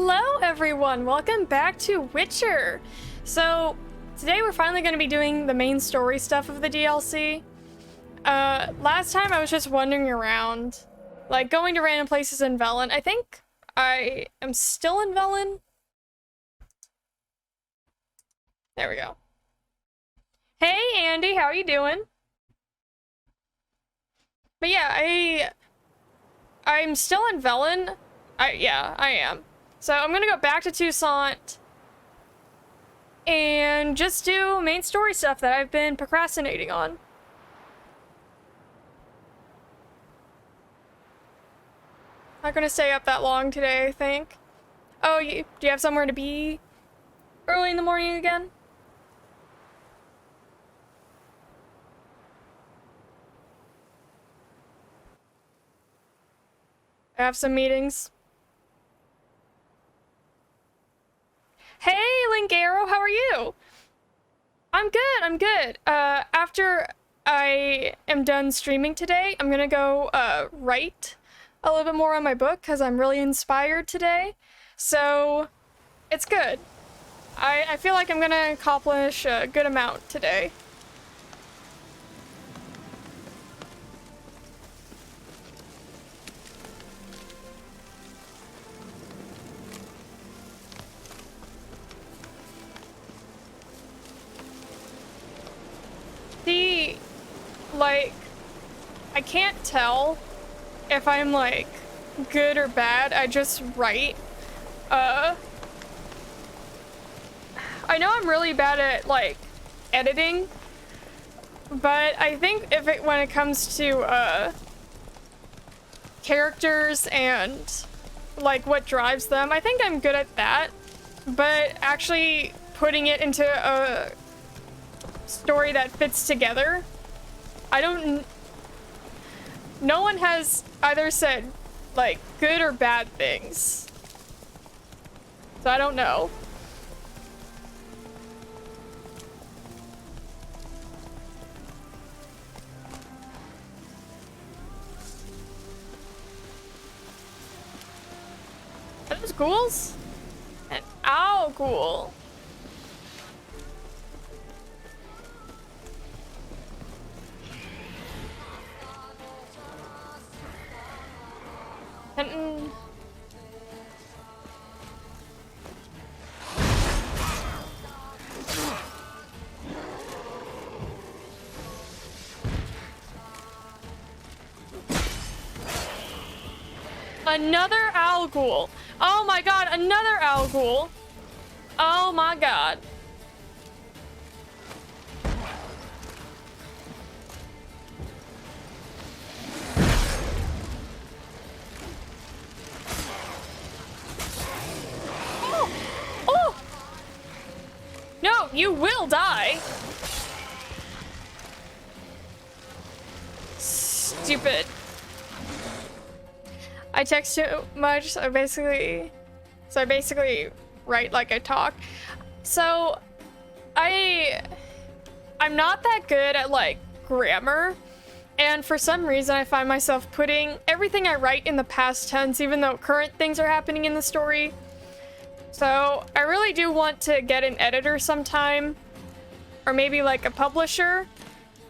Hello everyone, welcome back to Witcher. So today we're finally going to be doing the main story stuff of the DLC. Last time I was just wandering around, like going to random places in Velen. I think I am still in Velen. There we go. Hey Andy, how are you doing? But yeah, I'm still in Velen. Yeah, I am. So I'm gonna go back to Toussaint and just do main story stuff that I've been procrastinating on. Not gonna stay up that long today, I think. Oh, do you have somewhere to be early in the morning again? I have some meetings. Hey, Lingaro, how are you? I'm good, I'm good. After I am done streaming today, I'm gonna go, write a little bit more on my book, because I'm really inspired today. So, it's good. I feel like I'm gonna accomplish a good amount today. See, like, I can't tell if I'm, like, good or bad. I just write. I know I'm really bad at, like, editing, but I think when it comes to, characters and, like, what drives them, I think I'm good at that, but actually putting it into a story that fits together, no one has either said, like, good or bad things. So I don't know. Are those ghouls? An owl ghoul. And another owl ghoul. Oh my god, another owl ghoul. Oh my god. Oh! Oh! No, you will die. Stupid. I text too much, so I basically write like I talk. So I'm not that good at, like, grammar, and for some reason I find myself putting everything I write in the past tense even though current things are happening in the story. So I really do want to get an editor sometime, or maybe like a publisher,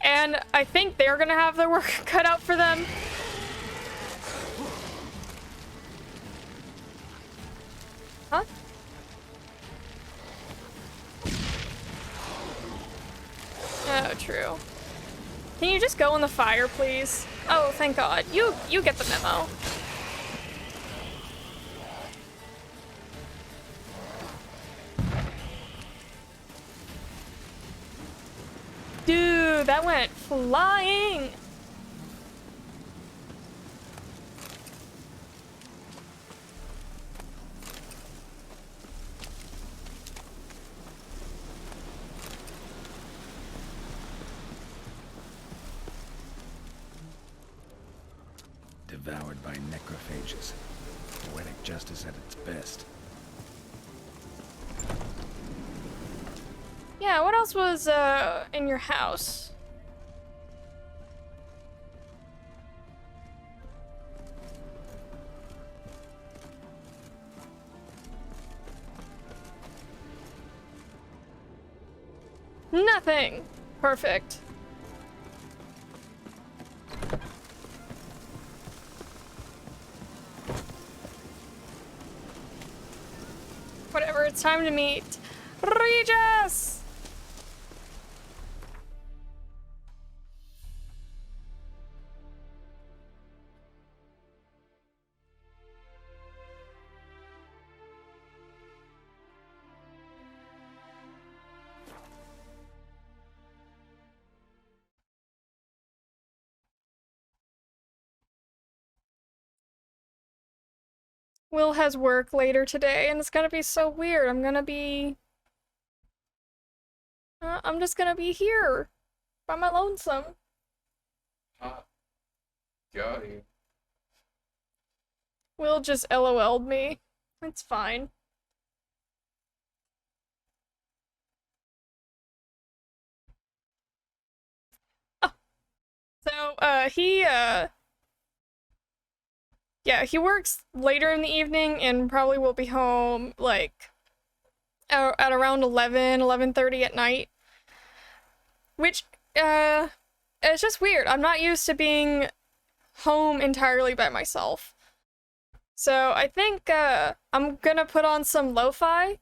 and I think they're gonna have their work cut out for them. Huh? Oh, true. Can you just go in the fire, please? Oh, thank God. You get the memo. Dude, that went flying. Devoured by necrophages. Poetic justice at its best. Yeah, what else was in your house? Nothing. Perfect. Whatever, it's time to meet Regis! Will has work later today, and it's gonna be so weird. I'm just gonna be here by my lonesome. Got you. Will just LOL'd me. It's fine. Oh. So, yeah, he works later in the evening and probably will be home, like, at around 11:30 at night. Which, it's just weird. I'm not used to being home entirely by myself. So I think, I'm gonna put on some lo-fi.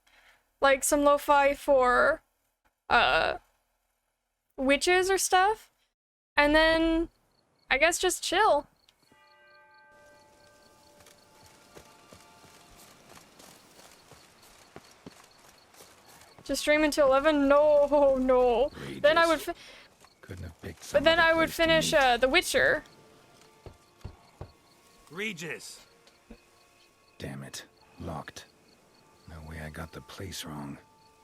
Like, some lo-fi for, witches or stuff. And then, I guess just chill. Just stream until 11? No, no. Then I would Couldn't have picked but then some I other would place to finish, meet. The Witcher. Regis! Damn it. Locked. No way I got the place wrong.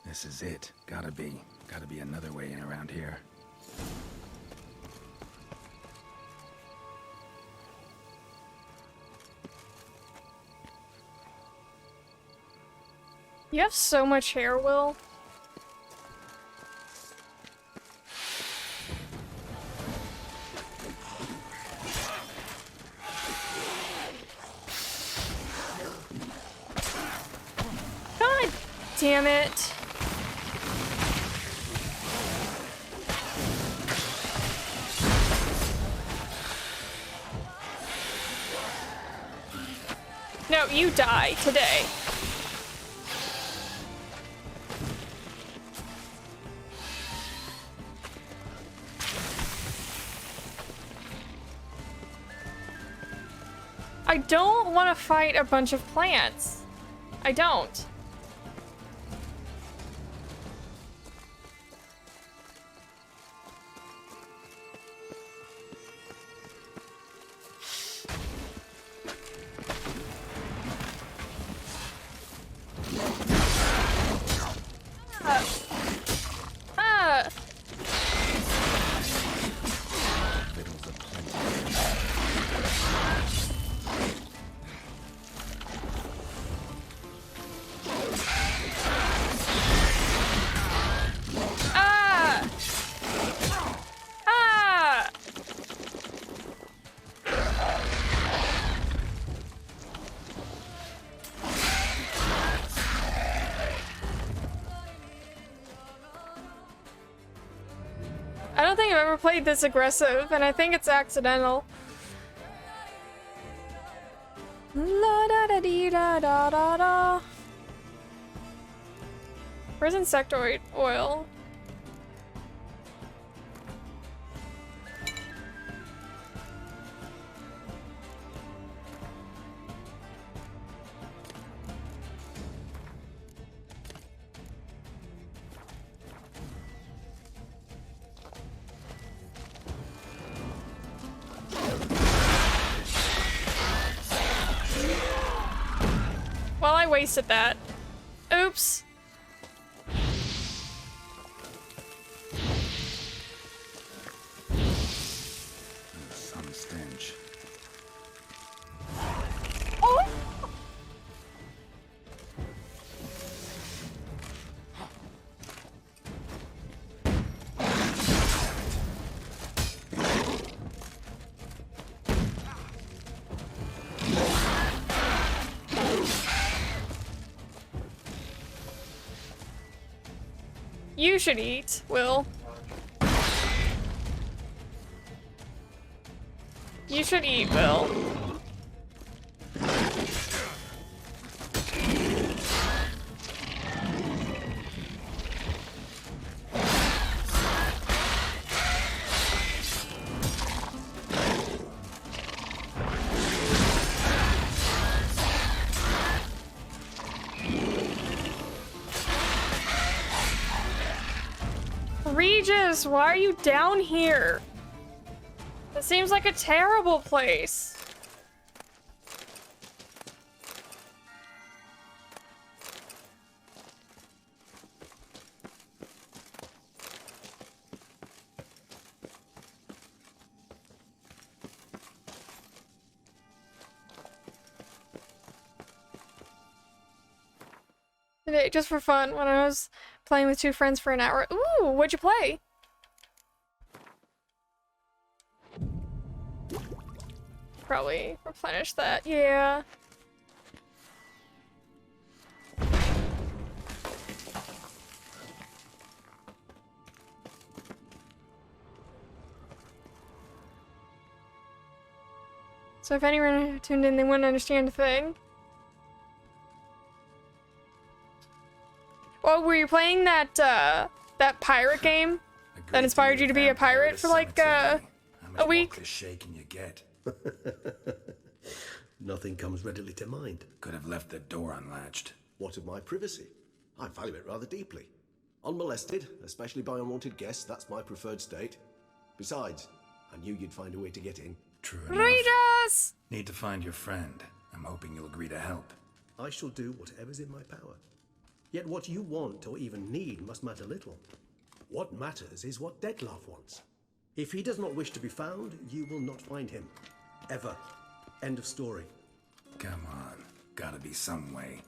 This is it. Gotta be. Gotta be another way in around here. You have so much hair, Will. God damn it. No, you die today. I don't want to fight a bunch of plants. I don't. Ah. Fiddles are Ah! Ah! I don't think I've ever played this aggressive, and I think it's accidental. La da da dee da da da da. Where's insectoid oil? Well, I wasted that. Oops. some stench. Oh! You should eat, Will. You should eat, Will. Regis, why are you down here? It seems like a terrible place. Today, just for fun, when I was playing with two friends for an hour. Ooh, what'd you play? Probably replenish that, yeah. So if anyone tuned in, they wouldn't understand a thing. Oh, were you playing that, that pirate game that inspired you to be a pirate for like, a week? The shaking you get. Nothing comes readily to mind. Could have left the door unlatched. What of my privacy? I value it rather deeply. Unmolested, especially by unwanted guests, that's my preferred state. Besides, I knew you'd find a way to get in. True enough. Regis! Need to find your friend. I'm hoping you'll agree to help. I shall do whatever's in my power. Yet what you want or even need must matter little. What matters is what Detlef wants. If he does not wish to be found, you will not find him. Ever. End of story. Come on. Gotta be some way.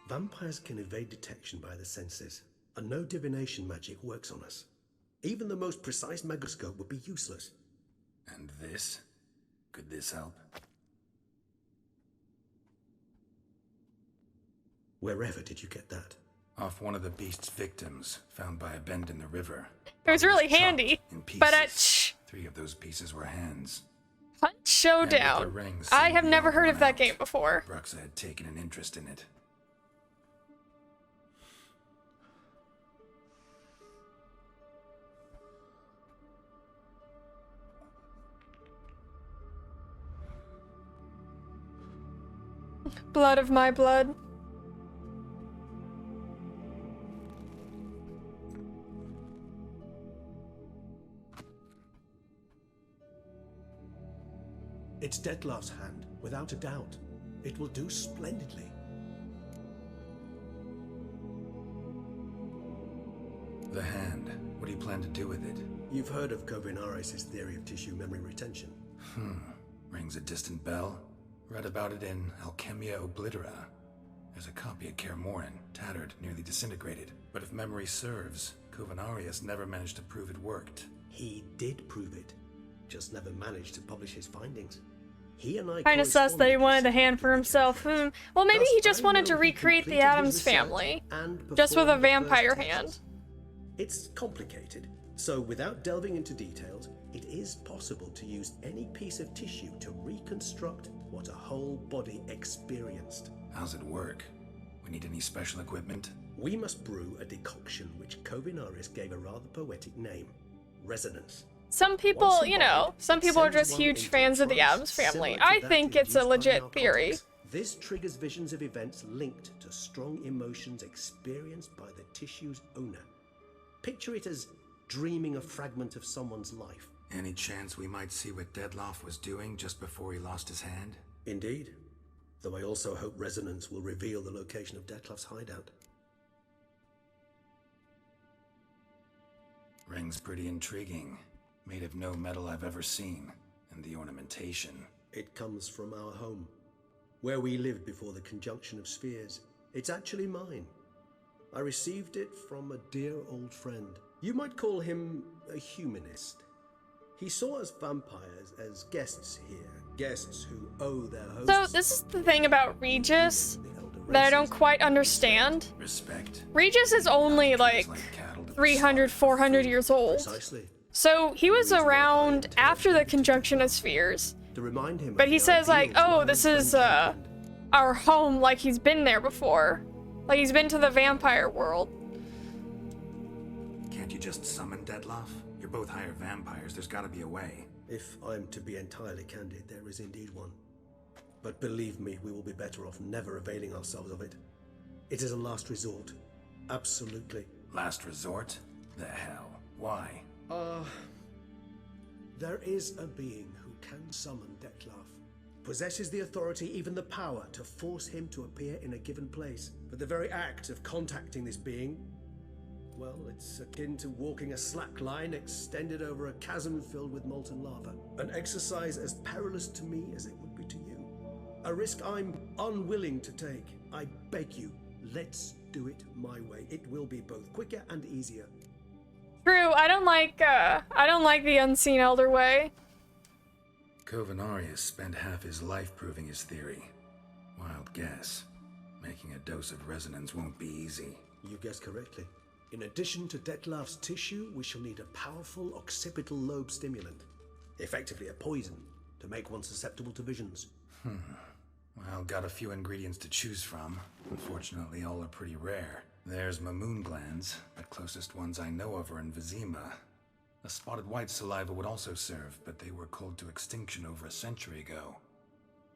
Vampires can evade detection by the senses, and no divination magic works on us. Even the most precise megascope would be useless. And this? Could this help? Wherever did you get that? Off one of the beast's victims, found by a bend in the river. It was really Chopped handy. in pieces. But 3 of those pieces were hands. Punch Showdown. And with the rings I seemed have to never be heard all of that worn game out. before. Bruxa had taken an interest in it. Blood of my blood. It's Detlef's hand, without a doubt. It will do splendidly. The hand. What do you plan to do with it? You've heard of Kovinaris' theory of tissue memory retention. Rings a distant bell? Read about it in Alchemia Oblitera. There's a copy at Kaer Morhen, tattered, nearly disintegrated. But if memory serves, Kovinaris never managed to prove it worked. He did prove it, just never managed to publish his findings. He and I Kinda sus that he corresponded wanted the hand for himself. Well, maybe Thus, he just I wanted to know he recreate the completed his Addams research family. and Just with a performed the vampire first hand. tests. It's complicated, so without delving into details, it is possible to use any piece of tissue to reconstruct what a whole body experienced. How's it work? We need any special equipment? We must brew a decoction which Kovinaris gave a rather poetic name, resonance. Some people, Once you know, embodied, some it people are sends just one huge into fans of the trance Addams family. similar to I that think it's a induced by legit theory. narcotics. This triggers visions of events linked to strong emotions experienced by the tissue's owner. Picture it as dreaming a fragment of someone's life. Any chance we might see what Detlef was doing just before he lost his hand? Indeed. Though I also hope resonance will reveal the location of Detlef's hideout. Ring's pretty intriguing. Made of no metal I've ever seen. And the ornamentation. It comes from our home, where we lived before the conjunction of spheres. It's actually mine. I received it from a dear old friend. You might call him a humanist. He saw us vampires as guests here, guests who owe their hosts. So this is the thing about Regis that I don't quite understand. Respect. Regis is only like Cattle to the 300, 400 years old. Precisely. So he was around after the conjunction of spheres. To remind him. But of he the says like, ideals oh, my this friend is championed. our home, like he's been there before. Like he's been to the vampire world. Can't you just summon Dettlaff? You're both higher vampires. There's got to be a way. If I'm to be entirely candid, there is indeed one. But believe me, we will be better off never availing ourselves of it. It is a last resort. Absolutely. Last resort? The hell? Why? There is a being who can summon Dettlaff. Possesses the authority, even the power, to force him to appear in a given place. But the very act of contacting this being, well, it's akin to walking a slack line extended over a chasm filled with molten lava. An exercise as perilous to me as it would be to you. A risk I'm unwilling to take. I beg you, let's do it my way. It will be both quicker and easier. True, I don't like the unseen elder way. Covenarius spent half his life proving his theory. Wild guess. Making a dose of resonance won't be easy. You guessed correctly. In addition to Dettlaff's tissue, we shall need a powerful occipital lobe stimulant. Effectively a poison, to make one susceptible to visions. Well, got a few ingredients to choose from. Unfortunately, all are pretty rare. There's Mamoon glands, but closest ones I know of are in Vizima. A spotted white saliva would also serve, but they were cold to extinction over a century ago.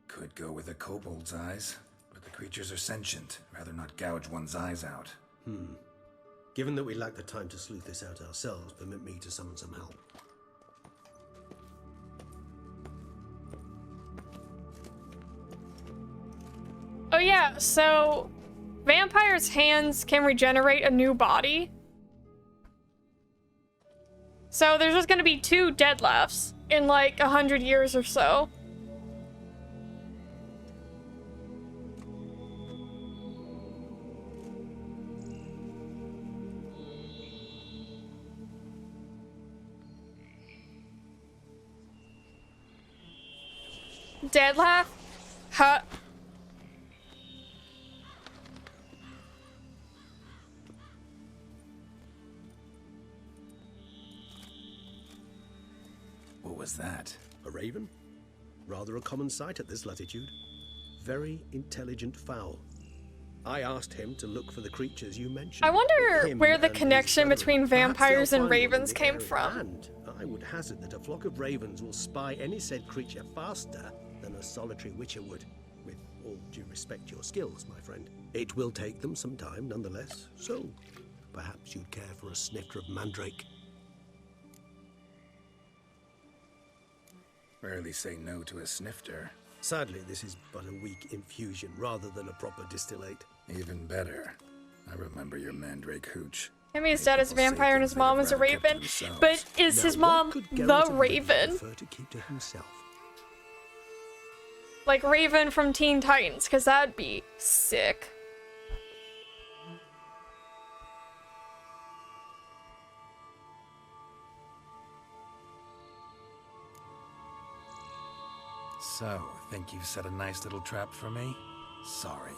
Could go with a kobold's eyes, but the creatures are sentient. Rather not gouge one's eyes out. Given that we lack the time to sleuth this out ourselves, permit me to summon some help. Oh yeah, so vampires' hands can regenerate a new body. So there's just gonna be 2 Dettlaffs in like 100 years or so. Dettlaff? Huh? What was that? A raven? Rather a common sight at this latitude. Very intelligent fowl. I asked him to look for the creatures you mentioned. I wonder Him where the and his connection brethren. between Perhaps they'll vampires and find one in ravens the came area, from. And I would hazard that a flock of ravens will spy any said creature faster than a solitary witcher would. With all due respect to your skills, my friend. It will take them some time, nonetheless. So, perhaps you'd care for a snifter of mandrake. Rarely say no to a snifter. Sadly, this is but a weak infusion rather than a proper distillate. Even better. I remember your mandrake hooch. His dad is a People say vampire and his things mom they'd is a rather kept to raven. themselves. But is Now, his what mom could the Geralt of Rivia Raven? prefer to keep to himself? Like Raven from Teen Titans, because that'd be sick. So, think you've set a nice little trap for me? Sorry.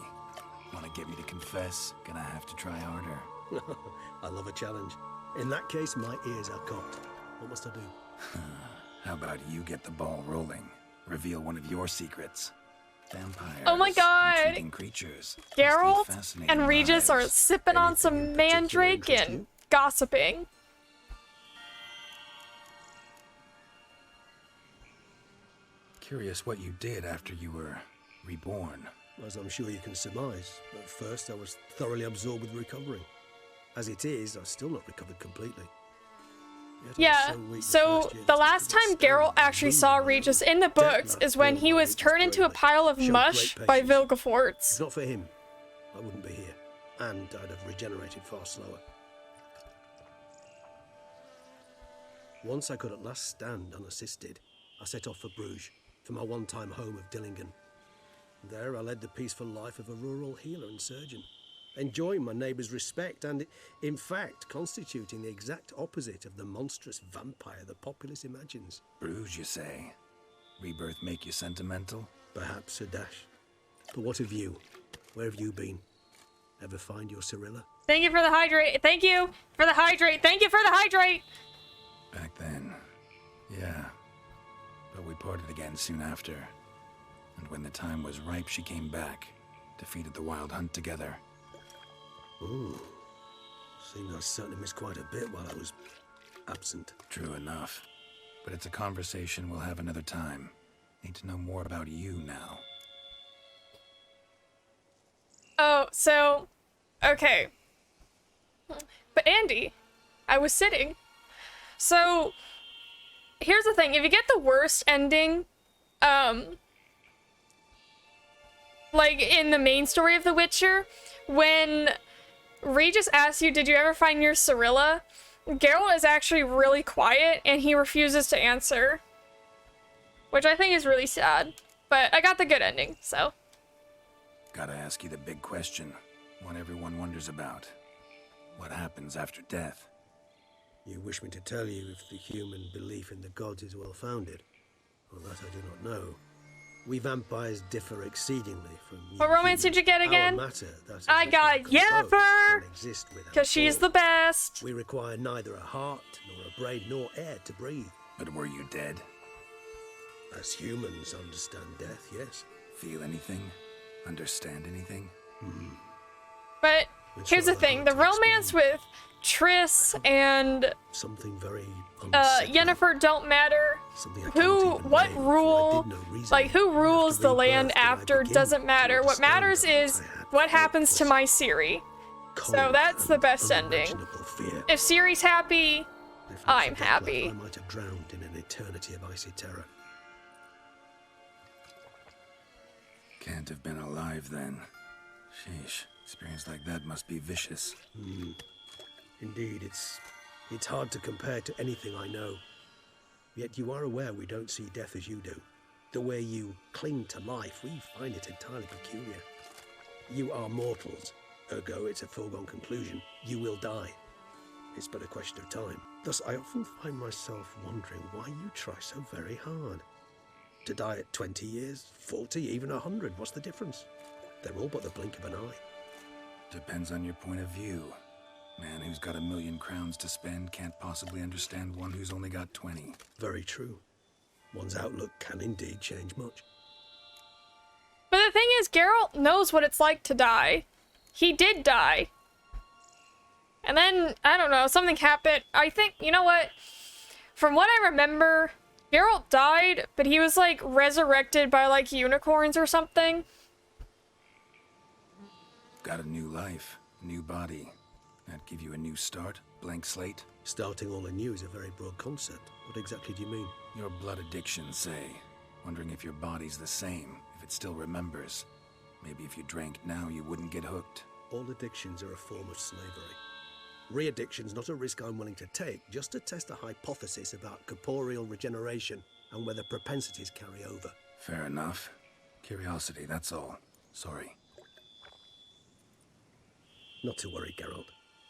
Want to get me to confess? Gonna have to try harder. I love a challenge. In that case, my ears are cocked. What must I do? How about you get the ball rolling? Reveal one of your secrets. Vampires. Oh my god! Intriguing creatures. Must be Geralt fascinating and Regis are lives. sipping on Anything some in particular mandrake interest and you? gossiping. Curious what you did after you were reborn. As I'm sure you can surmise, at first I was thoroughly absorbed with recovering. As it is, I've still not recovered completely. Yet I was Yeah, weak so first year the that I last couldn't time stand Geralt the actually wind saw of my Regis own. in the books Dettlaff is when fought he was Regis turned into a bravely, pile of showed mush great by patience. If Vilgefortz. not for him, I wouldn't be here. And I'd have regenerated far slower. Once I could at last stand unassisted, I set off for Bruges, for my one-time home of Dillingen. There I led the peaceful life of a rural healer and surgeon. enjoying my neighbour's respect and, in fact, constituting the exact opposite of the monstrous vampire the populace imagines. Bruges, you say? Rebirth make you sentimental? Perhaps a dash. But what of you? Where have you been? Ever find your Cyrilla? Thank you for the hydrate. Thank you for the hydrate. Thank you for the hydrate. Back then, yeah. But we parted again soon after. And when the time was ripe, she came back. Defeated the Wild Hunt together. Ooh. Seems I certainly missed quite a bit while I was absent. True enough. But it's a conversation we'll have another time. Need to know more about you now. Oh, so, okay. But Andy, I was sitting. So, here's the thing. If you get the worst ending, like in the main story of The Witcher, when Regis asks you, did you ever find your Cyrilla? Geralt is actually really quiet and he refuses to answer. Which I think is really sad. But I got the good ending, so. Gotta ask you the big question. One everyone wonders about. What happens after death? You wish me to tell you if the human belief in the gods is well founded? Well, that I do not know. We vampires differ exceedingly from you. What romance did you get again? Matter, that is I not got composed, Yennefer! can exist without Because she's thought. the best. We require neither a heart, nor a brain, nor air to breathe. But were you dead? As humans understand death, yes. Feel anything? Understand anything? But It's here's the rather thing. hard The to romance explain. with Triss and Something very unsettling. Yennefer don't matter. Something I can't Who, even what name, for I rule, did no reason. like who rules After the land rebirth did I after begin doesn't to matter. What understand matters that is I had what happens to thoughtless, my Ciri. So cold, that's the and best ending. unimaginable fear. If Ciri's happy, If not I'm for happy. death, I might have drowned in an eternity of icy terror. Can't have been alive then. Sheesh. Experience like that must be vicious. Indeed, it's hard to compare to anything I know. Yet you are aware we don't see death as you do. The way you cling to life, we find it entirely peculiar. You are mortals, ergo it's a foregone conclusion. You will die. It's but a question of time. Thus, I often find myself wondering why you try so very hard. To die at 20 years, 40, even 100, what's the difference? They're all but the blink of an eye. Depends on your point of view. Man who's got 1,000,000 crowns to spend can't possibly understand one who's only got 20. Very true. One's outlook can indeed change much. but the thing is, Geralt knows what it's like to die. He did die. And then, I don't know, something happened. I think, you know what? From what I remember, Geralt died, but he was like resurrected by like unicorns or something. Got a new life, new body. That give you a new start, blank slate? Starting all anew is a very broad concept. What exactly do you mean? Your blood addiction, say. Wondering if your body's the same, if it still remembers. Maybe if you drank now, you wouldn't get hooked. All addictions are a form of slavery. Re-addiction's not a risk I'm willing to take, just to test a hypothesis about corporeal regeneration and whether propensities carry over. Fair enough. Curiosity, that's all. Sorry. Not to worry, Geralt.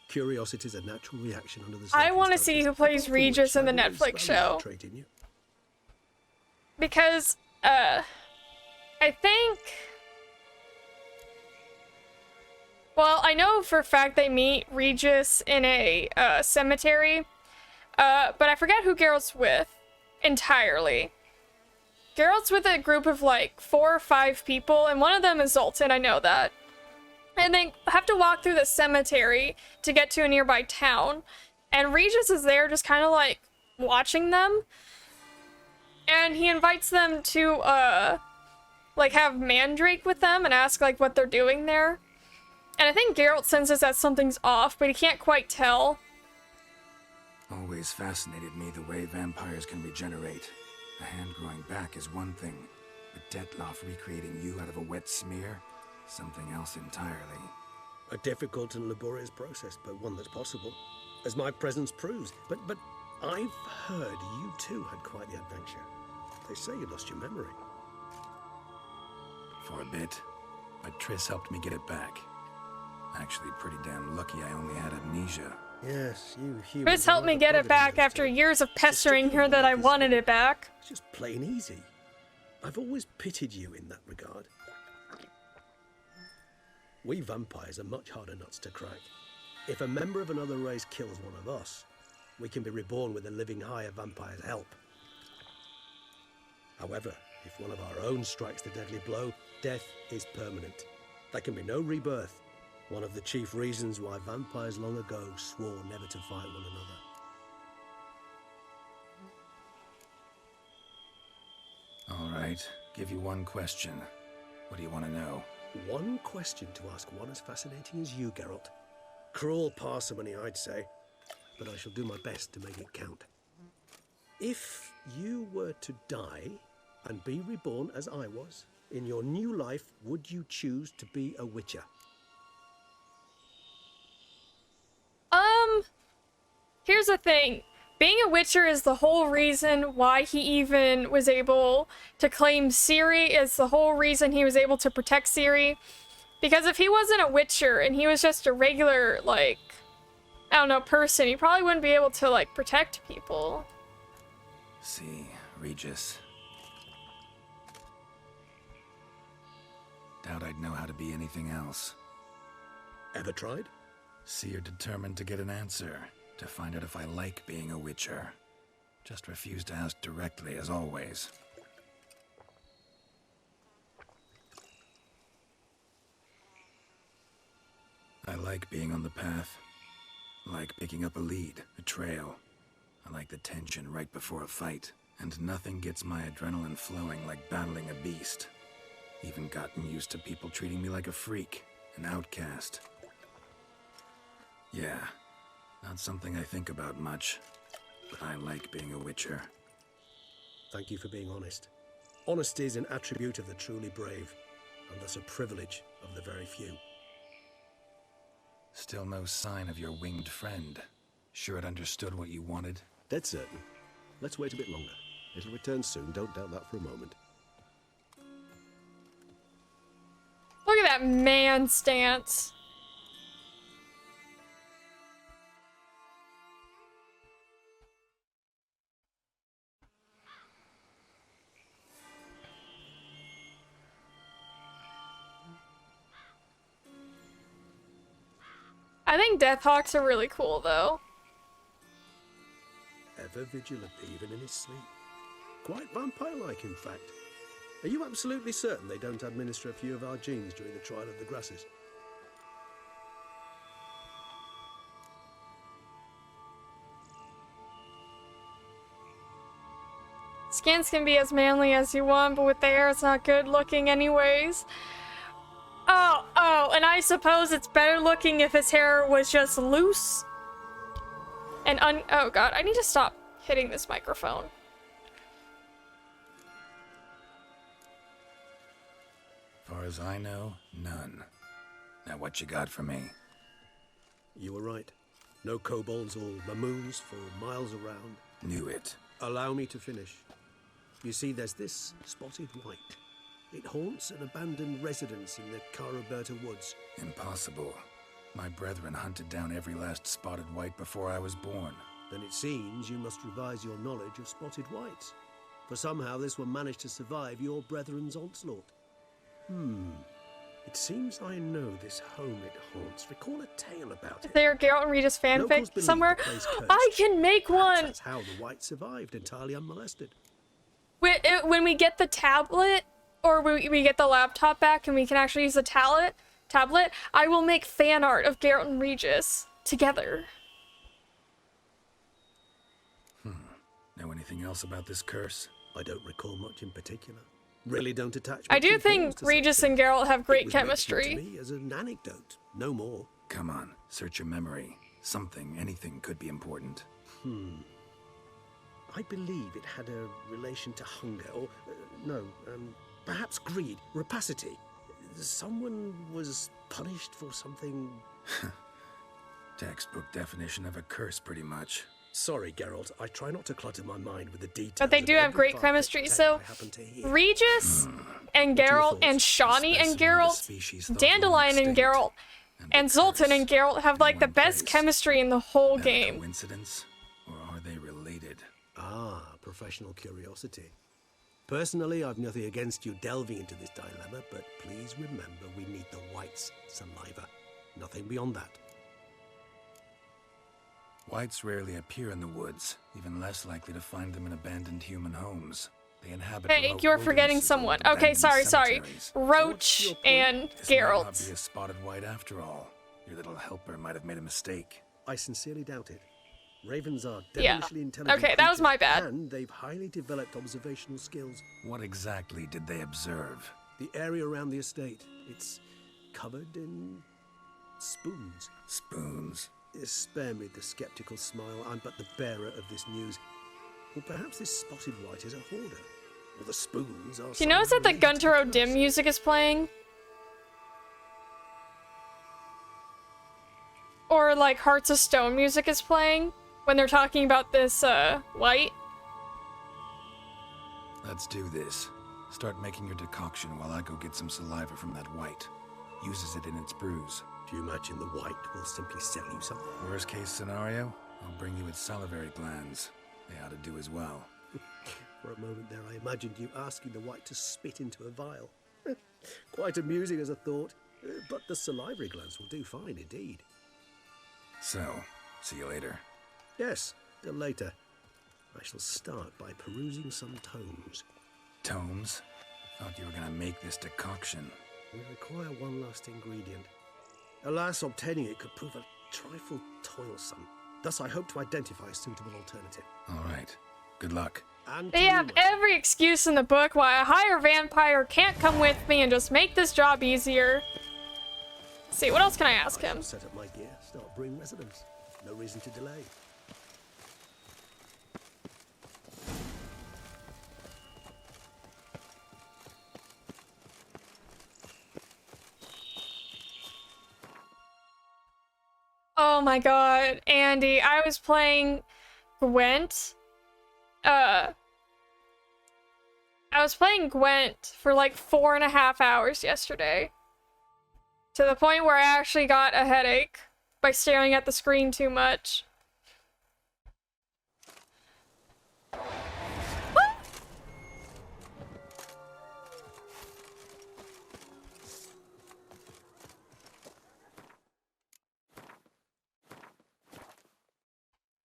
Curiosity is a natural reaction under the I want to see who plays Regis in the Netflix show. Because, I think... Well, I know for a fact they meet Regis in a cemetery, but I forget who Geralt's with entirely. Geralt's with a group of like 4 or 5 people, and one of them is Zoltan, I know that. And they have to walk through the cemetery to get to a nearby town, and Regis is there just kind of like watching them. And he invites them to, like have Mandrake with them and ask like what they're doing there. And I think Geralt senses that something's off, but he can't quite tell. Always fascinated me the way vampires can regenerate. A hand growing back is one thing, but Detloff recreating you out of a wet smear? Something else entirely. A difficult and laborious process, but one that's possible, as my presence proves. But I've heard you too had quite the adventure. They say you lost your memory. For a bit, but Triss helped me get it back. Actually, pretty damn lucky I only had amnesia. Yes, you humans. Chris helped me get it back after years of pestering her that I wanted it back. It's just plain easy. I've always pitied you in that regard. We vampires are much harder nuts to crack. If a member of another race kills one of us, we can be reborn with a living higher vampire's help. However, if one of our own strikes the deadly blow, death is permanent. There can be no rebirth. One of the chief reasons why vampires long ago swore never to fight one another. All right, give you one question. What do you want to know? One question to ask one as fascinating as you, Geralt. Cruel parsimony, I'd say, but I shall do my best to make it count. If you were to die and be reborn as I was, in your new life, would you choose to be a witcher? Here's the thing. Being a Witcher is the whole reason why he even was able to claim Ciri, is the whole reason he was able to protect Ciri. Because if he wasn't a Witcher and he was just a regular, like, I don't know, person, he probably wouldn't be able to, like, protect people. See, Regis. Doubt I'd know how to be anything else. Ever tried? See, you're determined to get an answer. To find out if I like being a Witcher. Just refuse to ask directly, as always. I like being on the path. Like picking up a lead, a trail. I like the tension right before a fight. And nothing gets my adrenaline flowing like battling a beast. Even gotten used to people treating me like a freak, an outcast. Yeah. Not something I think about much, but I like being a Witcher. Thank you for being honest. Honesty is an attribute of the truly brave, and thus a privilege of the very few. Still no sign of your winged friend. Sure it understood what you wanted? Dead certain. Let's wait a bit longer. It'll return soon, don't doubt that for a moment. Look at that man stance. I think Deathhawks are really cool, though. Ever vigilant, even in his sleep. Quite vampire-like, in fact. Are you absolutely certain they don't administer a few of our genes during the trial of the grasses? Skins can be as manly as you want, but with the hair it's not good looking anyways. Oh, and I suppose it's better looking if his hair was just loose. And oh god, I need to stop hitting this microphone. Far as I know, none. Now what you got for me? You were right. No kobolds or mamoons for miles around. Knew it. Allow me to finish. You see, there's this spotted Wight. It haunts an abandoned residence in the Caraberta woods. Impossible. My brethren hunted down every last spotted Wight before I was born. Then it seems you must revise your knowledge of spotted Wights. For somehow this one managed to survive your brethren's onslaught. It seems I know this home it haunts. Recall a tale about Is it. there a Geralt and Regis Locals fanfic believe somewhere? the place cursed. I can make Perhaps one! that's how the Wight survived, entirely unmolested. When we get the tablet, or we get the laptop back and we can actually use the tablet, I will make fan art of Geralt and Regis together. Know anything else about this curse? I don't recall much in particular. Really don't attach I much do importance think to such Regis things. and Geralt have It great was mentioned chemistry. to me as an anecdote, no more. Come on, search your memory. Something, anything could be important. I believe it had a relation to hunger, or perhaps greed, rapacity. Someone was punished for something. Textbook definition of a curse, pretty much. Sorry, Geralt. I try not to clutter my mind with the details. But they of do have every great far-fetched chemistry, tale so I happen to hear. Regis and What are your Geralt thoughts? and Shawnee and Specimen of the Geralt, species thought Dandelion long and extinct. Geralt, And Zoltan and Geralt have like the best chemistry in the whole game. Coincidence, or are they related? Ah, professional curiosity. Personally, I've nothing against you delving into this dilemma, but please remember we need the Wight's saliva. Nothing beyond that. Wights rarely appear in the woods, even less likely to find them in abandoned human homes. They inhabit Hey, remote you're forgetting wildernesses or someone. Okay, abandoned sorry. cemeteries. Roach and This might not Geralt. be a spotted wight after all. Your little helper might have made a mistake. I sincerely doubt it. Ravens are Yeah. devilishly intelligent Okay, that was my creatures, bad. and they've highly developed observational skills. What exactly did they observe? The area around the estate, it's covered in spoons. Spoons. Spare me the skeptical smile. I'm but the bearer of this news. Or perhaps this spotted wight is a hoarder. Or the spoons are... Do you notice that the related Gunter to O'Dim us. music is playing? Or like Hearts of Stone music is playing when they're talking about this Wight? Let's do this. Start making your decoction while I go get some saliva from that wight. Uses it in its brews. Do you imagine the wight will simply sell you something? Worst case scenario, I'll bring you its salivary glands. They ought to do as well. For a moment there, I imagined you asking the wight to spit into a vial. Quite amusing as a thought, but the salivary glands will do fine indeed. So, see you later. Yes, till later. I shall start by perusing some tomes. Tomes? Thought you were gonna make this decoction. We require one last ingredient. Alas, obtaining it could prove a trifle toilsome. Thus, I hope to identify a suitable alternative. All right. Good luck. And They to have you, my- every excuse in the book why a higher vampire can't come with me and just make this job easier. Let's see, what else can I ask I him? shall set up my gear, start brewing residence. No reason to delay. Oh my god, Andy, I was playing Gwent. I was playing Gwent for like 4.5 hours yesterday. To the point where I actually got a headache by staring at the screen too much.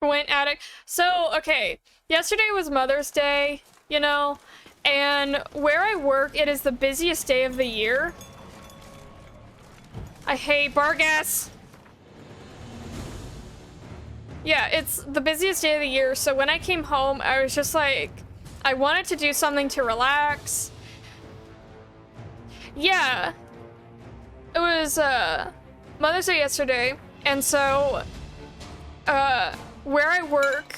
Gwent addict. So, okay, yesterday was Mother's Day, you know, and where I work, it is the busiest day of the year. I hate Bargas. Yeah, it's the busiest day of the year, so when I came home, I was just like, I wanted to do something to relax. Yeah. It was, Mother's Day yesterday, and so, where I work,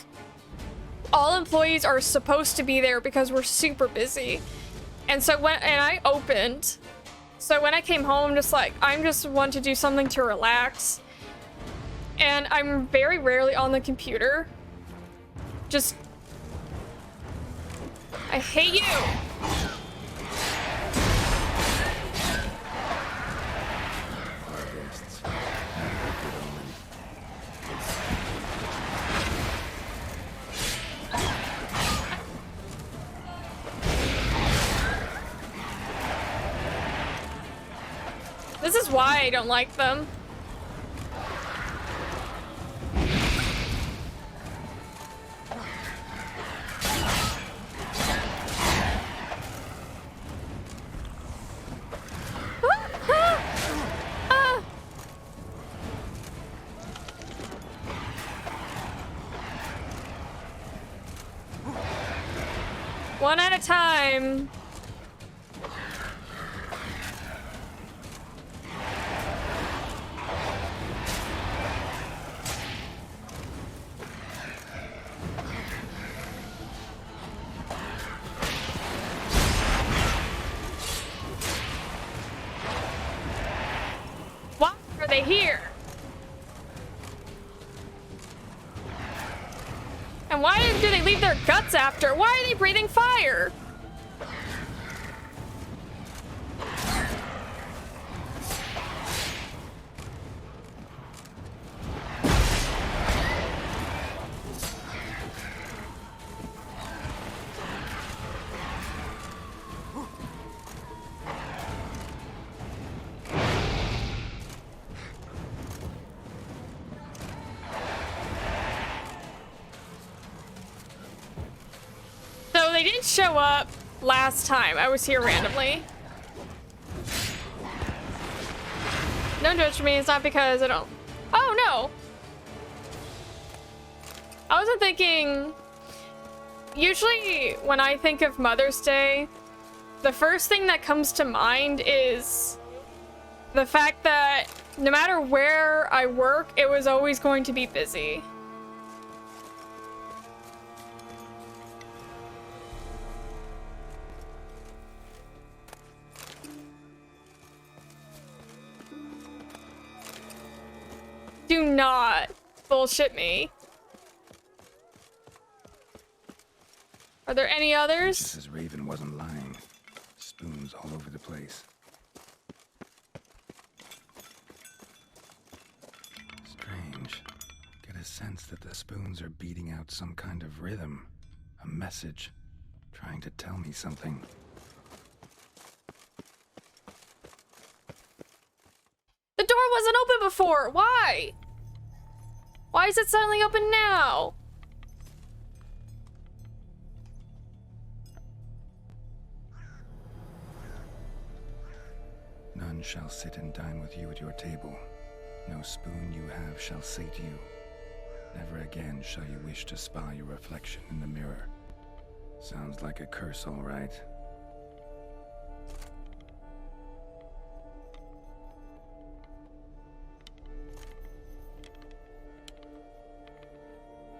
all employees are supposed to be there because we're super busy. And so I opened. So when I came home, just like, I'm just want to do something to relax. And I'm very rarely on the computer. Just, I hate you. This is why I don't like them. One at a time. Why are they here? And why do they leave their guts after? Why are they breathing fire? they didn't show up last time I was here randomly. Don't judge me, it's not because I don't... Oh, no! I wasn't thinking... Usually, when I think of Mother's Day, the first thing that comes to mind is the fact that no matter where I work, it was always going to be busy. Do not bullshit me. Are there any others? Mrs. Raven wasn't lying. Spoons all over the place. Strange. Get a sense that the spoons are beating out some kind of rhythm. A message. Trying to tell me something. The door wasn't open before. Why? Why is it suddenly open now? None shall sit and dine with you at your table. No spoon you have shall sate you. Never again shall you wish to spy your reflection in the mirror. Sounds like a curse, all right.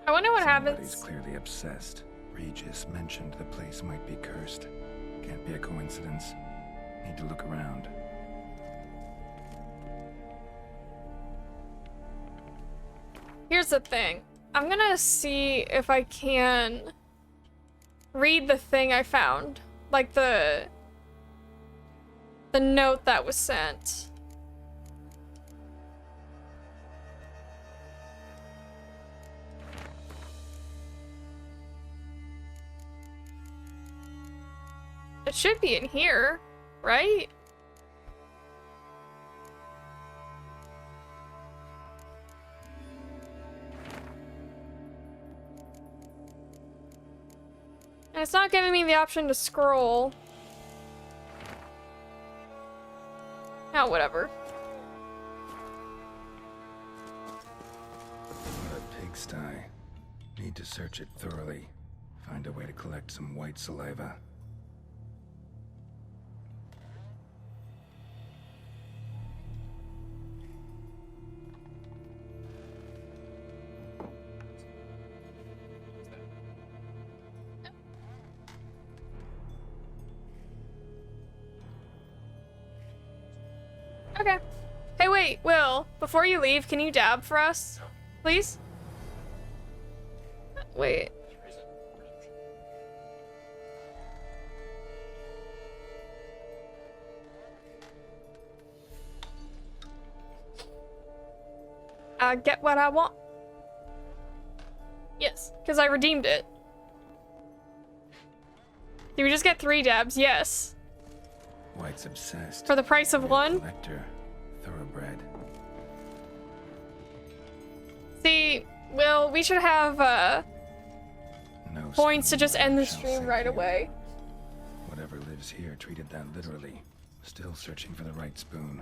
I wonder what Somebody's happens. clearly obsessed. Regis mentioned the place might be cursed. Can't be a coincidence. Need to look around. Here's the thing. I'm gonna see if I can read the thing I found. Like the note that was sent. It should be in here, right? And it's not giving me the option to scroll. Oh, whatever. What a pigsty. Need to search it thoroughly. Find a way to collect some white saliva. Okay. Hey, wait, Will, before you leave, can you dab for us? Please? Wait. I get what I want. Yes, because I redeemed it. Did we just get 3 dabs? Yes. White's obsessed. For the price of Real 1? Collector. Thoroughbred. See, Will, we should have No points to spoon just end the shall stream sate right you. away. Whatever lives here treated that literally. Still searching for the right spoon.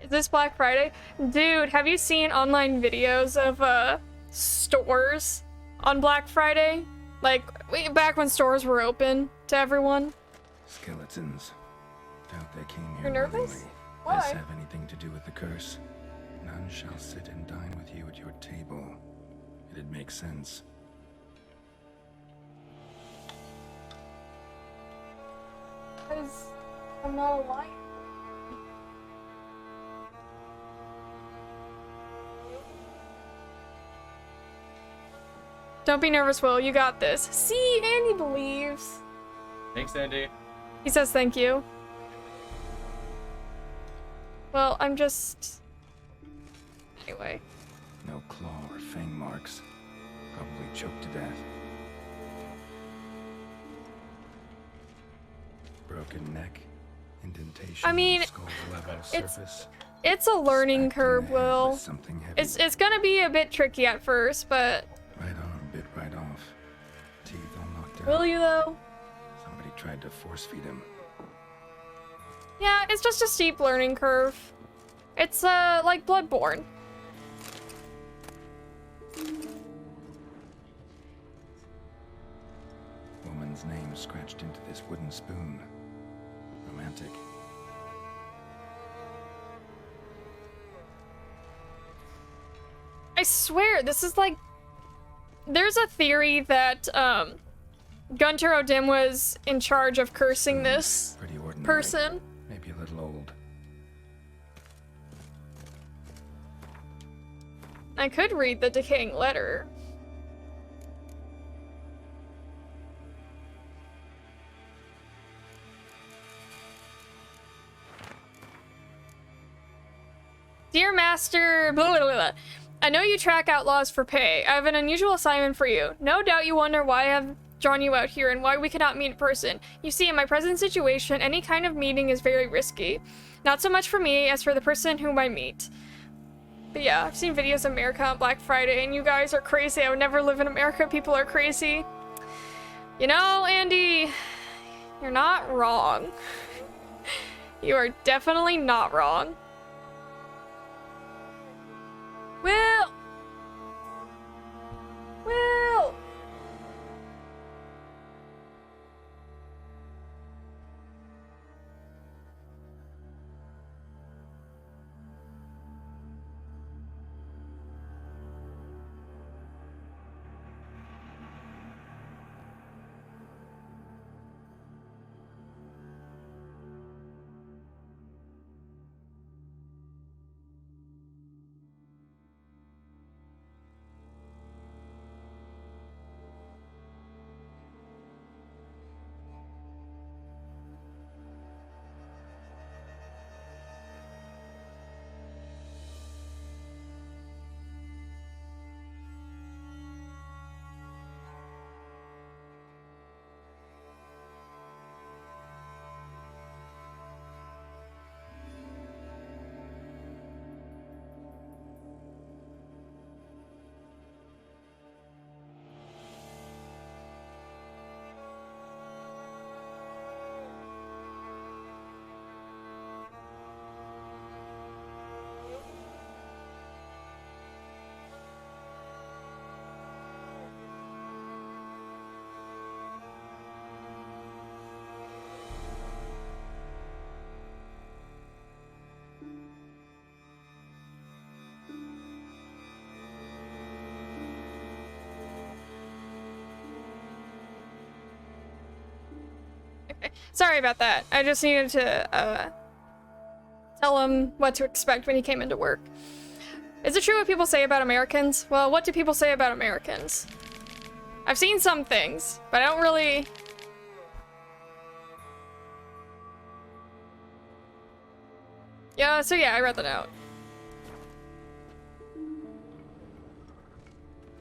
Is this Black Friday? Dude, have you seen online videos of stores on Black Friday? Like, back when stores were open to everyone? Skeletons. Doubt they came here You're nervous? willingly. Why? Does this have anything to do with the curse? None shall sit and dine with you at your table. It'd make sense. Because I'm not a liar. Don't be nervous, Will. You got this. See, Andy believes. Thanks, Andy. He says thank you. Well, I'm just... Anyway. No claw or fang marks. Probably choked to death. Broken neck. Indentation I mean, on skull level it's- surface. It's a learning Smacked in curve, the head Will. with something heavy. It's gonna be a bit tricky at first, but Right arm bit right off. Teeth all knocked out. will you though? Somebody tried to force feed him. Yeah, it's just a steep learning curve. It's like Bloodborne. Woman's name scratched into this wooden spoon. Romantic. I swear, this is like... There's a theory that, Gunter O'Dim was in charge of cursing this Pretty ordinary. person. Maybe a little old. I could read the decaying letter. Dear Master, blah, blah, blah, blah. I know you track outlaws for pay. I have an unusual assignment for you. No doubt you wonder why I have drawn you out here and why we cannot meet in person. You see, in my present situation, any kind of meeting is very risky. Not so much for me as for the person whom I meet. But yeah, I've seen videos of America on Black Friday, and you guys are crazy. I would never live in America. People are crazy. You know, Andy, you're not wrong. You are definitely not wrong. Will! Will! Sorry about that. I just needed to, tell him what to expect when he came into work. Is it true what people say about Americans? Well, what do people say about Americans? I've seen some things, but I don't really... Yeah, so yeah, I read the note.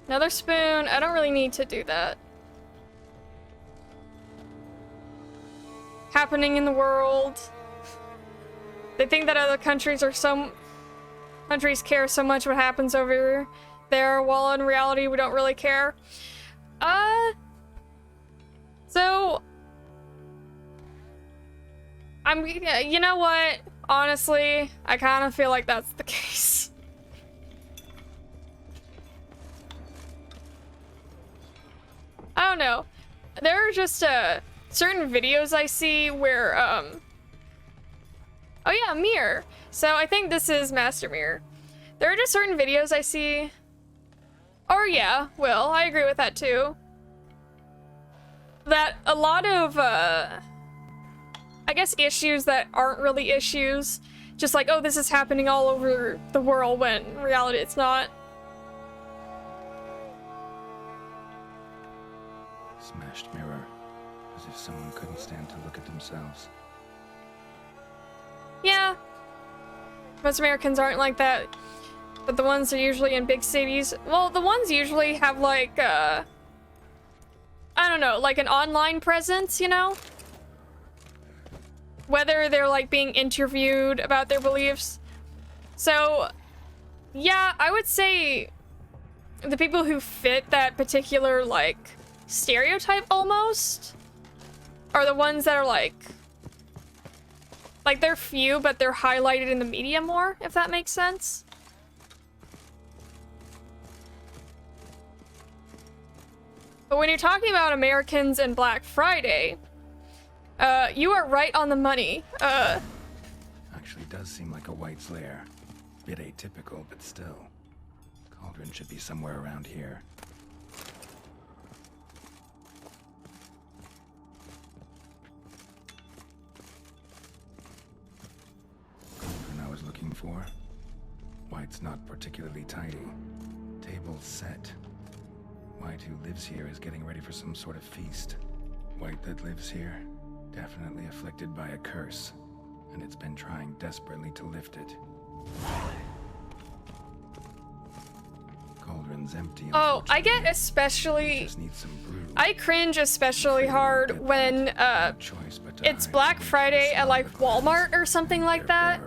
Another spoon. I don't really need to do that. Happening in the world. They think that other countries are countries care so much what happens over there, while in reality we don't really care. So you know what? Honestly, I kind of feel like that's the case. I don't know. There are just certain videos I see where oh yeah, Mirror. So I think this is Master Mirror. There are just certain videos I see. Or yeah, Will, I agree with that too. That a lot of I guess issues that aren't really issues, just like, oh, this is happening all over the world, when in reality it's not. Smashed mirror. As if someone couldn't stand to look at themselves. Yeah. Most Americans aren't like that. But the ones that are usually in big cities, well, the ones usually have like, I don't know, like an online presence, you know? Whether they're like being interviewed about their beliefs. So, yeah, I would say the people who fit that particular, like, stereotype almost are the ones that are like they're few, but they're highlighted in the media more, if that makes sense. But when you're talking about Americans and Black Friday, you are right on the money. Actually does seem like a Wight's lair. Bit atypical, but still. Cauldron should be somewhere around here. Cauldron I was looking for. Wight's not particularly tidy. Table's set. Wight, who lives here, is getting ready for some sort of feast. Wight that lives here, definitely afflicted by a curse, and it's been trying desperately to lift it. Cauldron's empty. Oh, I get especially... Just need some brew. I cringe especially hard when it's Black Friday at like Walmart or something like that,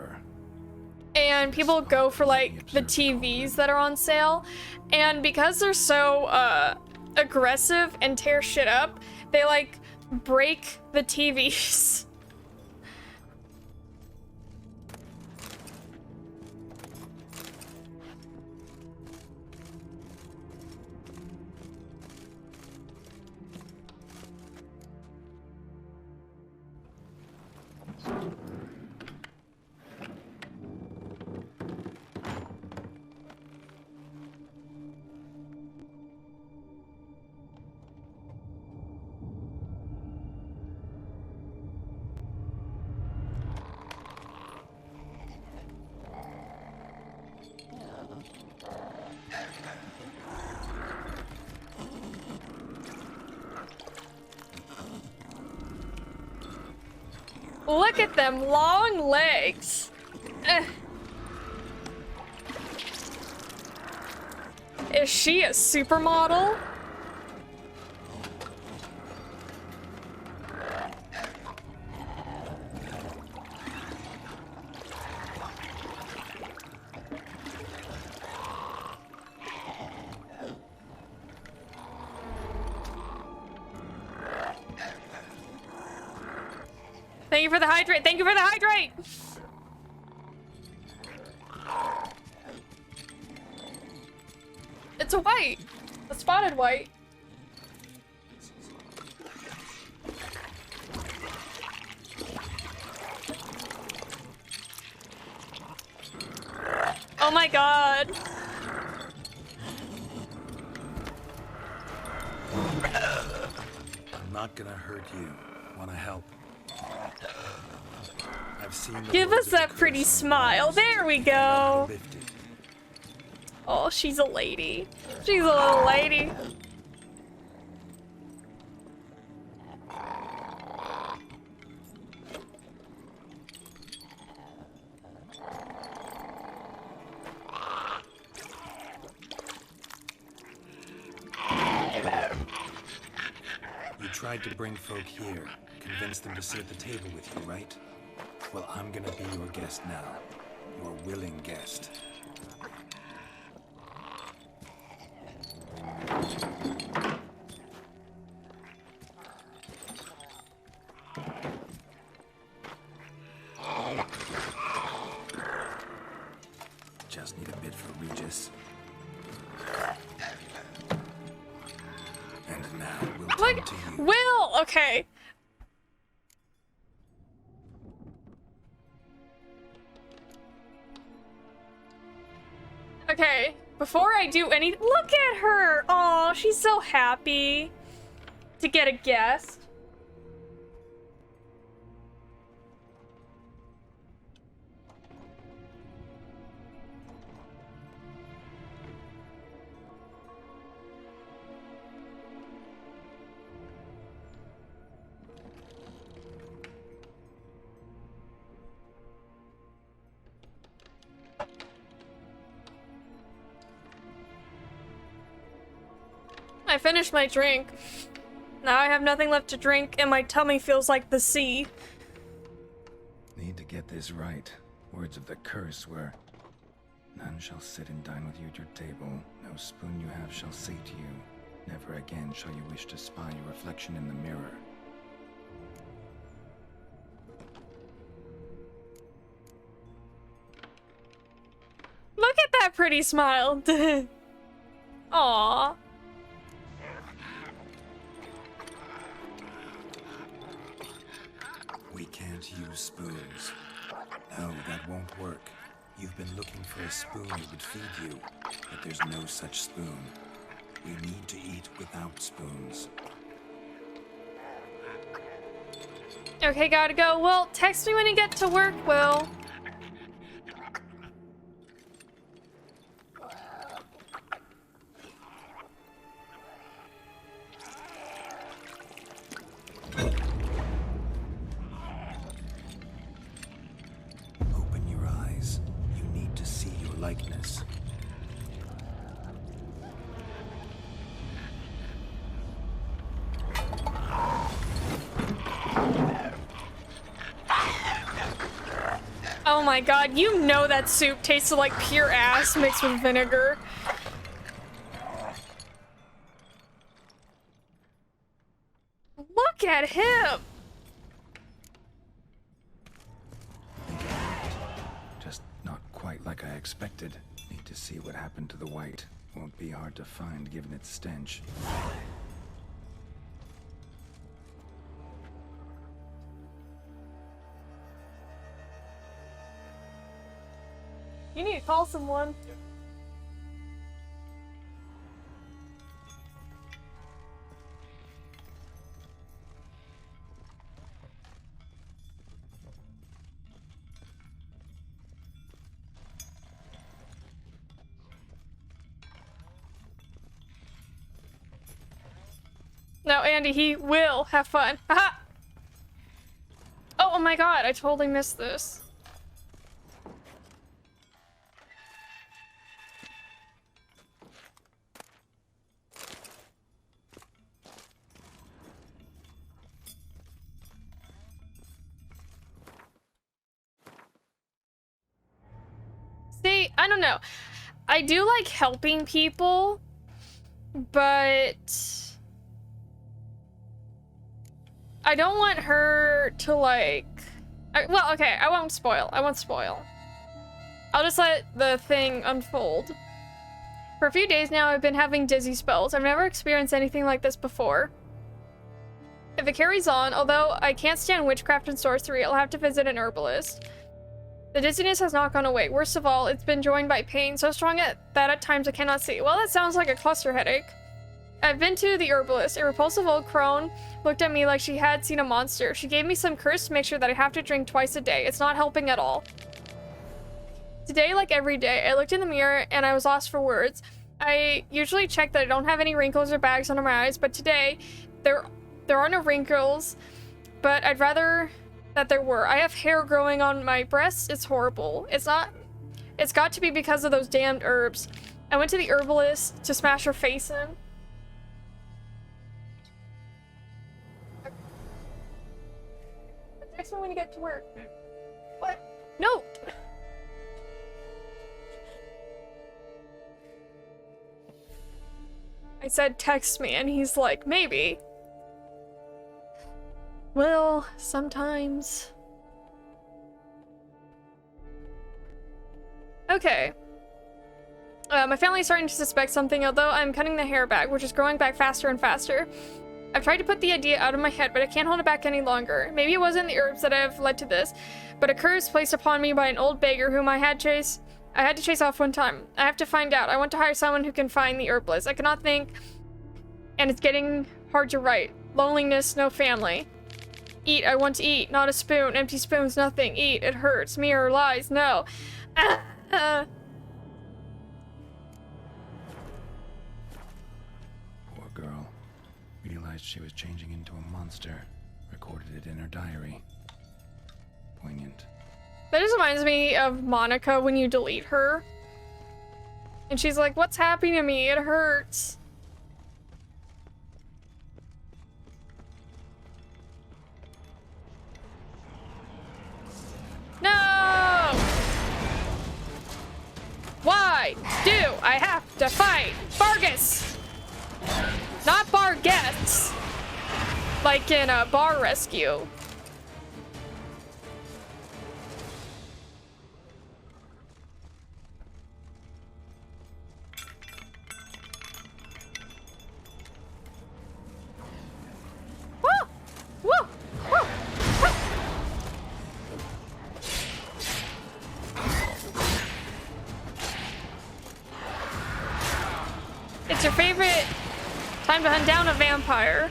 and people go for like the TVs that are on sale, and because they're so aggressive and tear shit up, they like break the TVs. Look at them long legs. Is she a supermodel? Thank you for the hydrate. Thank you for the hydrate. It's a white. A spotted white. Oh my god. I'm not gonna hurt you. Wanna help? I've seen the Give words us of that the pretty curse on smile. walls. There we I know how go. to lift it. Oh, she's a lady. She's a little lady. You tried to bring folk here, convince them to sit at the table with you, right? Well, I'm gonna be your guest now. Your willing guest. Just need a bit for Regis. And now we'll What? turn to you. Will! Okay. Okay. Before I do any— look at her! Oh, she's so happy to get a guest. I finished my drink. Now I have nothing left to drink, and my tummy feels like the sea. Need to get this right. Words of the curse were None shall sit and dine with you at your table. No spoon you have shall say to you, never again shall you wish to spy your reflection in the mirror. Look at that pretty smile. Aww. We can't use spoons. No, that won't work. You've been looking for a spoon that would feed you, but there's no such spoon. We need to eat without spoons. Okay, gotta go. Well, text me when you get to work, Will. Open your eyes. You need to see your likeness. Oh my god, you know that soup tasted like pure ass mixed with vinegar. Look at him! Just not quite like I expected. Need to see what happened to the Wight. Won't be hard to find given its stench. You need to call someone. No, Andy, he will have fun. Haha! Oh my god, I totally missed this. See, I don't know. I do like helping people, but I don't want her to like... well, okay, I won't spoil. I won't spoil. I'll just let the thing unfold. For a few days now, I've been having dizzy spells. I've never experienced anything like this before. If it carries on, although I can't stand witchcraft and sorcery, I'll have to visit an herbalist. The dizziness has not gone away. Worst of all, it's been joined by pain so strong that at times I cannot see. Well, that sounds like a cluster headache. I've been to the herbalist. A repulsive old crone looked at me like she had seen a monster. She gave me some curse to make sure that I have to drink twice a day. It's not helping at all. Today, like every day, I looked in the mirror and I was lost for words. I usually check that I don't have any wrinkles or bags under my eyes, but today, there are no wrinkles, but I'd rather that there were. I have hair growing on my breasts. It's horrible. It's got to be because of those damned herbs. I went to the herbalist to smash her face in. Text me when you get to work. What? No! I said text me and he's like, maybe. Well, sometimes. Okay. My family's starting to suspect something, although I'm cutting the hair back, which is growing back faster and faster. I've tried to put the idea out of my head, but I can't hold it back any longer. Maybe it wasn't the herbs that have led to this, but a curse placed upon me by an old beggar whom I had to chase off one time. I have to find out. I want to hire someone who can find the herbalist. I cannot think, and it's getting hard to write. Loneliness, no family. Eat, I want to eat. Not a spoon. Empty spoons, nothing. Eat, it hurts. Mirror, lies, no. Poor girl. Realized she was changing into a monster. Recorded it in her diary. Poignant. That just reminds me of Monica when you delete her. And she's like, what's happening to me? It hurts. No! What? Why do I have to fight Vargas? Not Bargets. Like in a bar rescue. Woo! Woo! Woo! Woo! It's your favorite time to hunt down a vampire.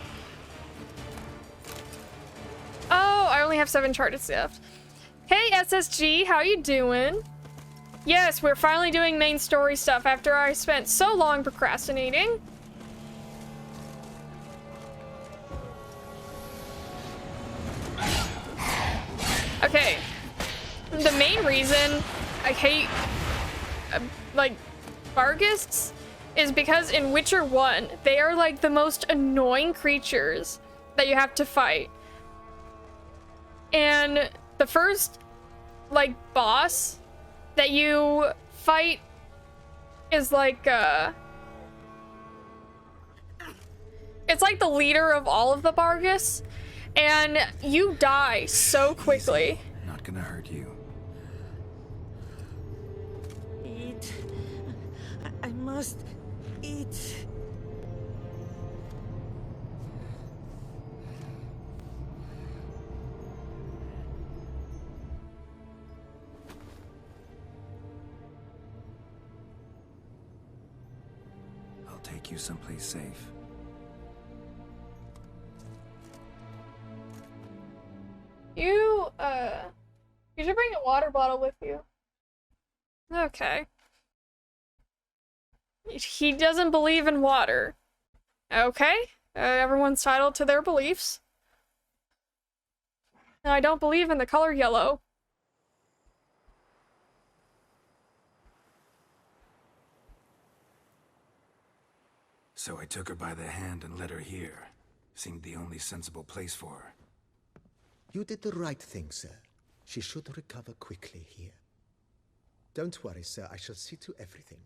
Oh, I only have 7 charges left. Hey, SSG, how you doing? Yes, we're finally doing main story stuff after I spent so long procrastinating. Okay. The main reason I hate, like, Vargists is because in Witcher 1, they are, like, the most annoying creatures that you have to fight. And the first, like, boss that you fight is like, it's like the leader of all of the Bargus, and you die so quickly. Not gonna hurt you. Eat. I must eat. I'll take you someplace safe. You should bring a water bottle with you. Okay. He doesn't believe in water. Okay. Everyone's entitled to their beliefs. No, I don't believe in the color yellow. So I took her by the hand and led her here. Seemed the only sensible place for her. You did the right thing, sir. She should recover quickly here. Don't worry, sir. I shall see to everything.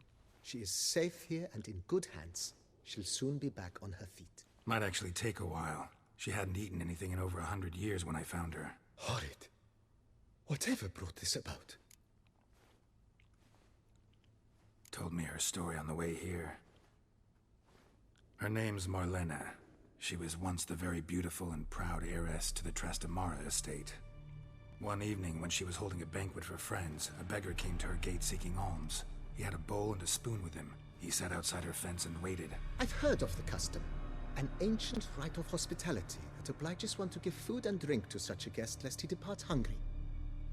She is safe here and in good hands. She'll soon be back on her feet. Might actually take a while. She hadn't eaten anything in over 100 years when I found her. Horrid. Whatever brought this about? Told me her story on the way here. Her name's Marlena. She was once the very beautiful and proud heiress to the Trastamara estate. One evening, when she was holding a banquet for friends, a beggar came to her gate seeking alms. He had a bowl and a spoon with him. He sat outside her fence and waited. I've heard of the custom. An ancient rite of hospitality that obliges one to give food and drink to such a guest lest he depart hungry.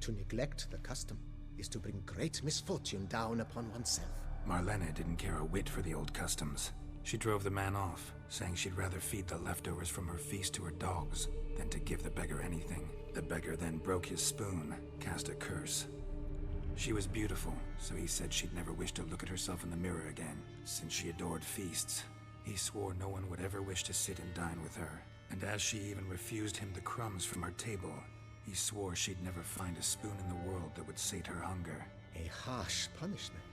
To neglect the custom is to bring great misfortune down upon oneself. Marlena didn't care a whit for the old customs. She drove the man off, saying she'd rather feed the leftovers from her feast to her dogs than to give the beggar anything. The beggar then broke his spoon, cast a curse. She was beautiful, so he said she'd never wish to look at herself in the mirror again. Since she adored feasts, he swore no one would ever wish to sit and dine with her. And as she even refused him the crumbs from her table, he swore she'd never find a spoon in the world that would sate her hunger. A harsh punishment.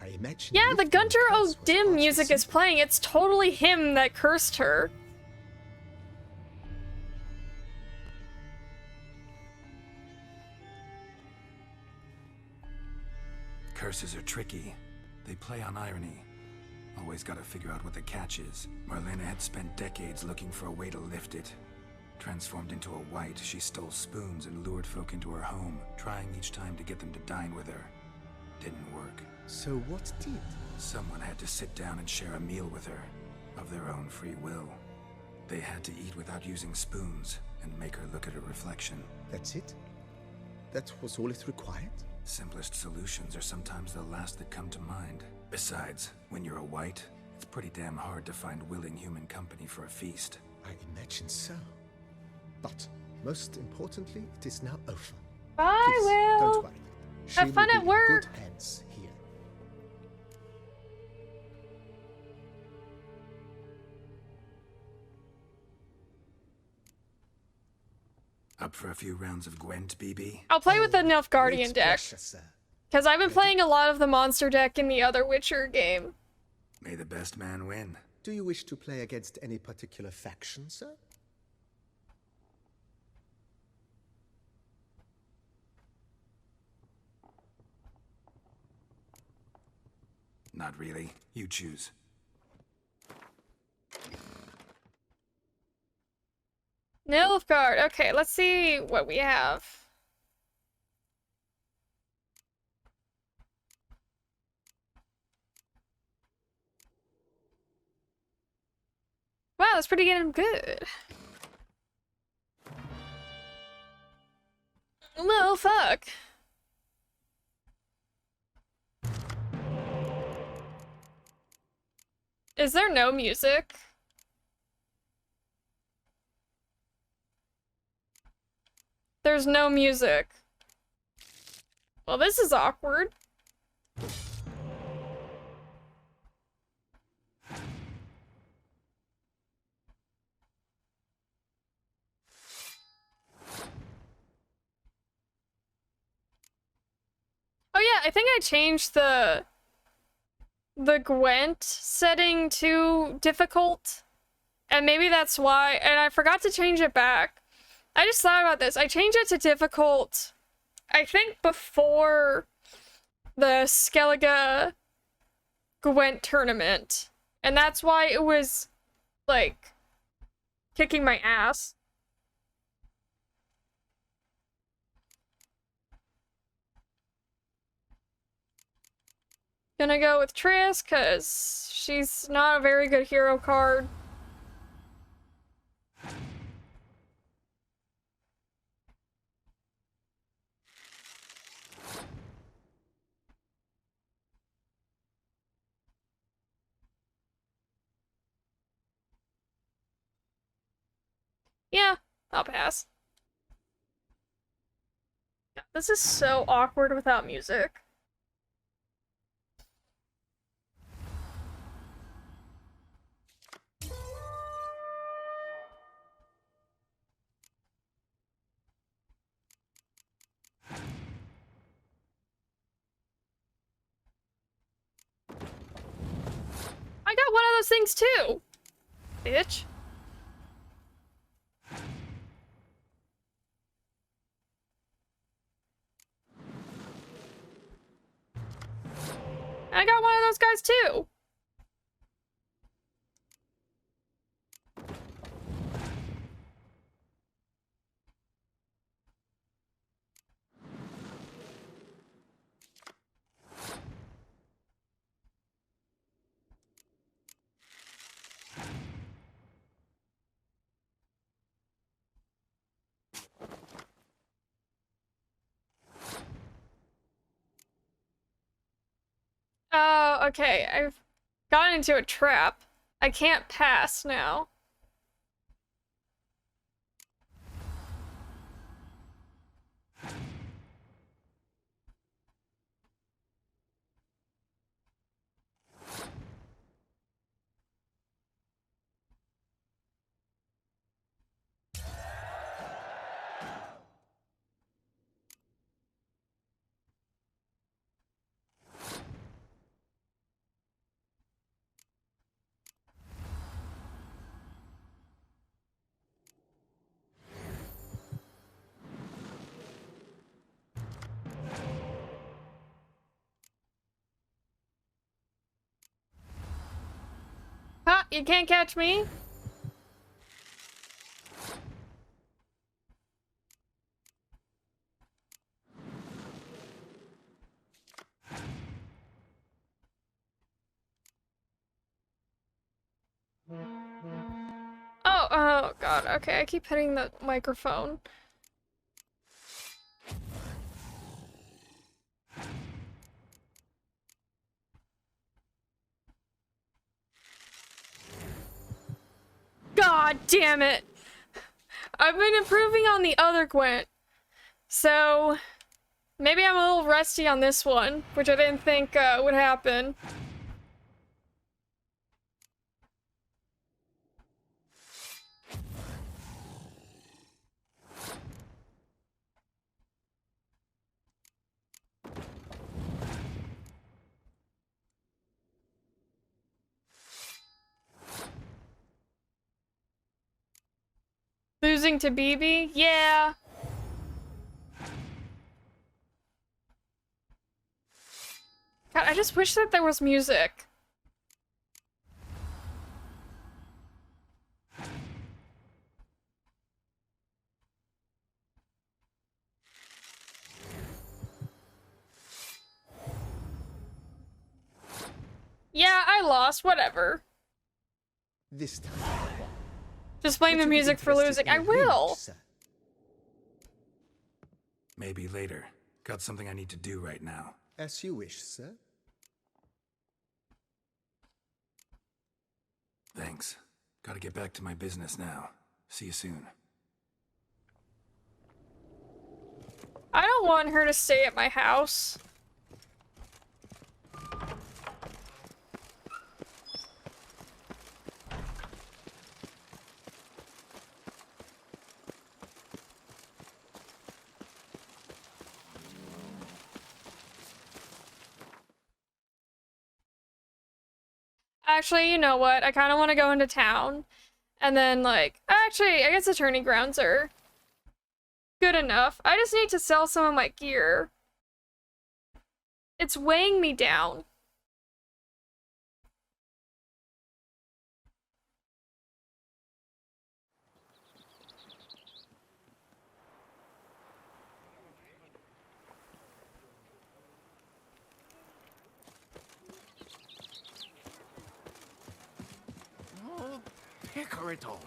I imagine. Yeah, the lifting Gunter curse O. was Dim hardly music is simple. playing. It's totally him that cursed her. Curses are tricky. They play on irony. Always gotta figure out what the catch is. Marlena had spent decades looking for a way to lift it. Transformed into a Wight, she stole spoons and lured folk into her home, trying each time to get them to dine with her. Didn't work. So what did? Someone had to sit down and share a meal with her, of their own free will. They had to eat without using spoons, and make her look at her reflection. That's it? That was all it required? Simplest solutions are sometimes the last that come to mind. Besides, when you're a Wight, it's pretty damn hard to find willing human company for a feast. I imagine so. But most importantly, it is now over. Bye, Please, Will. don't worry. She Have fun will at be in work. good hands here. Up for a few rounds of Gwent, BB? I'll play with the Nilfgaardian Great deck. pleasure, sir. Because I've been playing a lot of the monster deck in the other Witcher game. May the best man win. Do you wish to play against any particular faction, sir? Not really. You choose. Nilfgaard. Okay, let's see what we have. Wow, that's pretty damn good. Well, fuck. Is there no music? There's no music. Well, this is awkward. Oh yeah, I think I changed the Gwent setting to difficult. And maybe that's why, and I forgot to change it back. I just thought about this. I changed it to difficult, I think before the Skellige Gwent tournament. And that's why it was, like, kicking my ass. Gonna go with Triss, because she's not a very good hero card. Yeah, I'll pass. This is so awkward without music. I got one of those things too, bitch. I got one of those guys too. Oh, okay. I've gotten into a trap. I can't pass now. Ha! You can't catch me. Oh god, okay, I keep hitting the microphone. God damn it! I've been improving on the other Gwent, so maybe I'm a little rusty on this one, which I didn't think would happen. losing to BB? Yeah. God, I just wish that there was music. Yeah, I lost. Whatever. This time. Just blame Would the you be music for interested losing. in I a rematch, will. sir? Maybe later. Got something I need to do right now. As you wish, sir. Thanks. Gotta get back to my business now. See you soon. I don't want her to stay at my house. Actually, you know what? I kind of want to go into town. And then, like, actually, I guess the turning grounds are good enough. I just need to sell some of my gear. It's weighing me down. Oh, picker it all.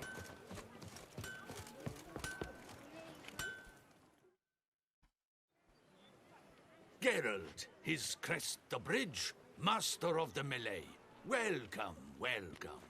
Geralt, his crest the bridge, master of the melee. Welcome, welcome.